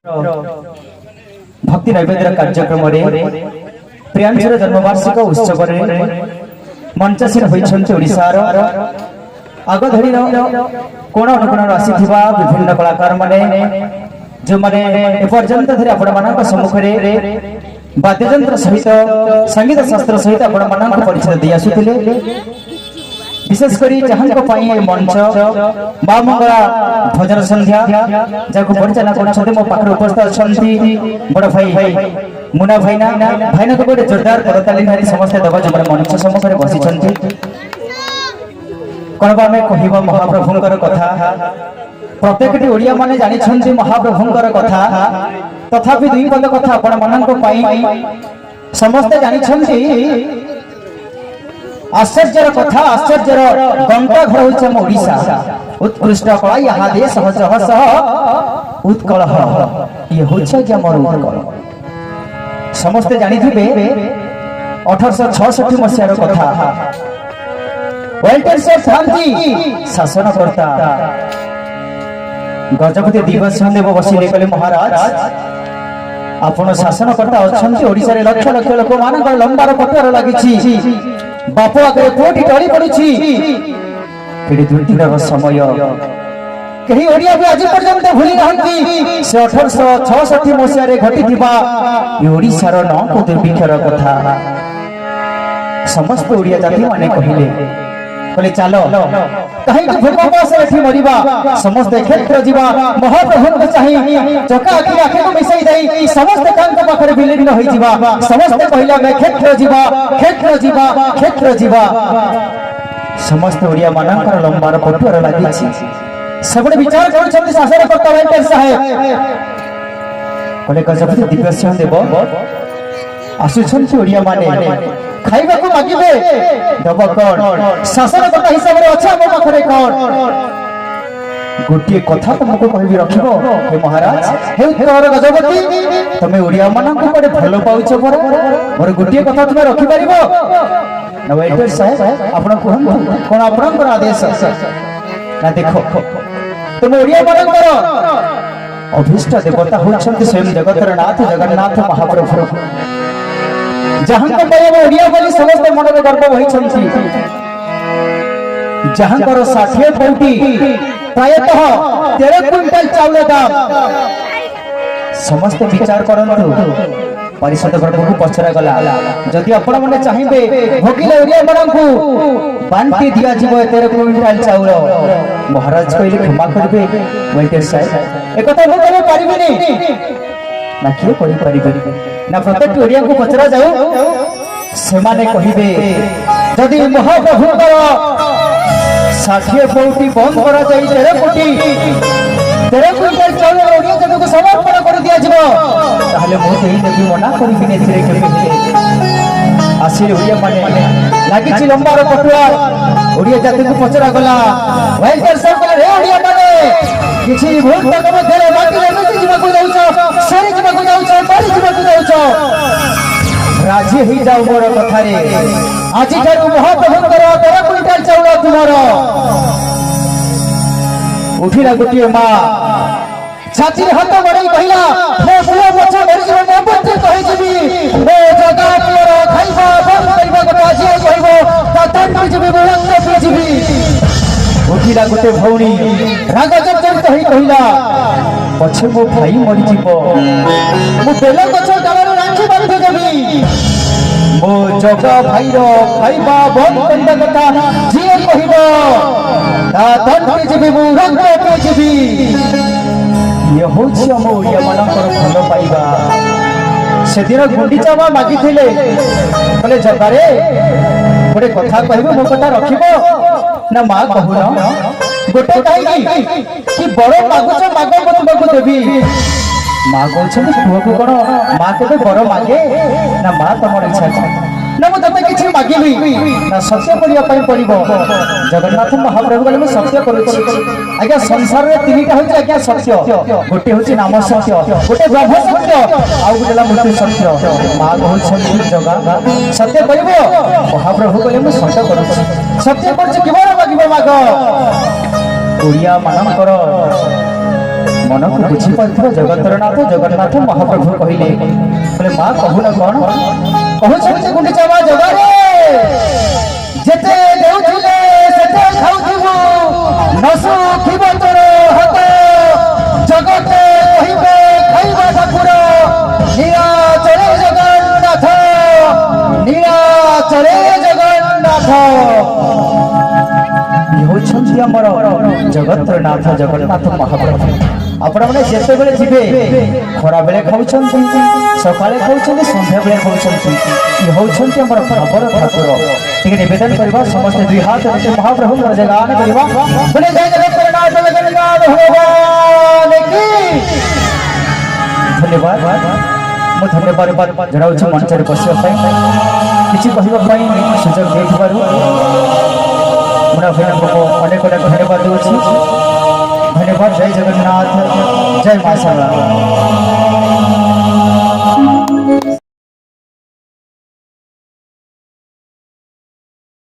भक्ति नैवेद्य कार्यक्रम प्रियांशुर जन्मवार्षिक उत्सव मंचासीन होइछन्ति ओडिशार आगधरी कोण अनुकोण आसीथिबा विभिन्न कलाकार माने जो माने एपर्यंत धरि आपण मानक सम्मुख रे वाद्ययंत्र सहित संगीत शास्त्र सहित आपण मानक परिचय दि आसुथिले। विशेष करी जहां पाई मंच मां मंगला भजन संध्या जाको परिचय करछन्ते मो पाखर उपस्थित अछन्ति बड़ भाई मुना भाईना भाईना को गोटे जोरदार करताली भाई समस्त देव जमर मंच सम्मुख रे बसिछन्ति। कोनबा में कहिबा महाप्रभुंकर कथा प्रत्येकटी ओडिया माने जानि छन्ति महाप्रभुंकर कथा तथापि दुई पद कथा आपण मानक पाई समस्त जानि छन्ति। आश्चर्यर कथा आश्चर्यर गंगा घर होइछ हम ओडिशा उत्कृष्ट कला यहाँ दे सहज सह उत्कल ये होइछ जे हमर उत्कल समस्त जानि थिबे 1866 मसियार कथा वाल्टर से शांति शासन करता गजपति दिवस देव बसिले कले महाराज आपण शासन करता अछन्ति ओडिसा रे लक्ष लक्ष लोक मानक लंबार पटर लागिछि बापू आगे कोटी टली पड़ुछि केडी दुर्दिनर समय कहीं ओडिया भी आज पर्यंत भूली रहंती से 1866 मसिया रे घटिथिबा ई ओडिसा रो न दुर्भिक्षर कथा समस्त ओडिया जाति माने कहिले बोले चलो कहीं भूकंप से एठी मरिबा समस्त क्षेत्र जीवा महाप्रभु के चाहि चका आखि आखि को मिसई देई समस्त कांक पाखरे विलीन होई जीवा समस्त पहिला में क्षेत्र जीवा समस्त ओडिया मानकर लंबार पटुर लागिछि सबडे विचार करू छथि शासन करता वाइटर साहेब बोले गजपति दिव्यसिंह देव आसु छथि ओडिया माने खाइबा को मागिबे दब कोन शासन करता हिसाब रे अच्छा मो पाखरे कोन गोटिए कथा तुमको कहबी रखिबो हे महाराज हे तोर गजपति तमे ओडिया मानन को कोडे भलो पाउछ पर मोर गोटिए कथा तुमे रखि परिबो न वेटर साहेब आपण कहन कोन आपनकर आदेश ना देखो तुम ओडिया मानन कर अभिष्ट देवता होछन्ति स्वयं जगतर नाथ जगन्नाथ महाप्रभु जहां को पाए ओडिया बोली समस्त मन में गर्व होइछन्ति जहां कर 60 कोटी प्रायतः 13 क्विंटल चाउल दाम समस्त विचार करंतु परिषद प्रभु को पछरा गला जदि आपण माने चाहिबे भोगिले ओडिया मनकु बांटी दिया जीव 13 क्विंटल चाउल महाराज कहले क्षमा करबे वेटर साहेब एक कथा हो परिबेनी ना किए करि परिबे ना प्रत्येक ओडिया को पचरा जाऊ से माने कहिबे जदि महाप्रभुकर 60 कोटी बंद करा जाई 13 क्विंटल चाउल ओडिया जदि को समर्पण कर दिया जिवो ताहले मो देई देबी मना करिबि ने थिरे केबे आसीर ओडिया माने लागिछि लंबार पटुआ ओडिया जाति को पचरा गला वाइल्डर सब कहले रे ओडिया माने किछि भूल तक मधे बाकी लगि जिबा को जाउछ सरी जिबा को जाउछ बारी जिबा को जाउछ राजी ही जाऊ मोर कथा रे आज ठारू महाप्रभुकर 13 क्विंटल चाउल तुमर उठिला गोटिए मां छाती हाथ बड़ई कहिला मो पुओ बच्चा मरि जिवो मो बच्चा कहि जिबी मो जगा पुओर खाइबा बंद करिबा कथा आज कहिबो ता तंत्र जिबी रक्त पी जिबी उठिला गोटे भौणी राग जर्जरित होई कहिला पछे मो भाई मरि जिवो मो बेल गछ डालर राखी बांध देबी मो जगा भाई रो खाइबा बंद करिबा कथा जे कहिबो ता तंत्र जिबी रक्त पी जिबी ये होछि हम ओडिया मानकर भलो पाइबा से दिन गुंडीचावा मागी थिले बोले जगारे गोटे कथा कहबो मो कथा रखिबो ना मां कहून गोटे काई कि बड़ मागुच माग तुमको देबी मां कहछन पुओ को कोन मां केबे बड़ मागे ना मां तमर इच्छा ना मो तते किछि मागिबी ना सत्य करिया पई पड़िबो जगन्नाथ महाप्रभु गले सत्य करूछि आज्ञा संसार रे तीनटा होछि आज्ञा सत्य गोटे होछि नाम सत्य गोटे ब्रह्म सत्य आ गोटेला मृत्यु सत्य मां कहछन जगा सत्य करिबो महाप्रभु गले मो सत्य करूछि सत्य करछि किबा मागिबो माग ओडिया मानकर मन को बुझी पार जगतर नाथ जगन्नाथ महाप्रभु कहले बोले माँ कहून कौन कहते गुंडीचा माँ जगारे जेते देउथिले सेते खाउथिबो नसु खिबो तोर हाथ जगते कहिबे खाइबा ठाकुर नीलाचले जगन्नाथ नीलाचले जगन्नाथ होछंती हमर जगतर नाथ जगन्नाथ महाप्रभु आपण मैंने जिते बेले जीवे खरा बेले खाऊंट सकाले खाऊंट संध्या बेले खाऊंट ये होती आम खबर ठाकुर टे नवेदन करवा समस्त दुई हाथ महाप्रभु जगान करवा बोले जय जगन्नाथ जगन्नाथ भगवान की धन्यवाद मु धन्यवाद जनाऊँ मंच में बसवाई किसी कहवाई सुजोग देथिबारु मुना भाई को अनेक अनेक धन्यवाद दूँ धन्यवाद जय जगन्नाथ जय मां शारदा।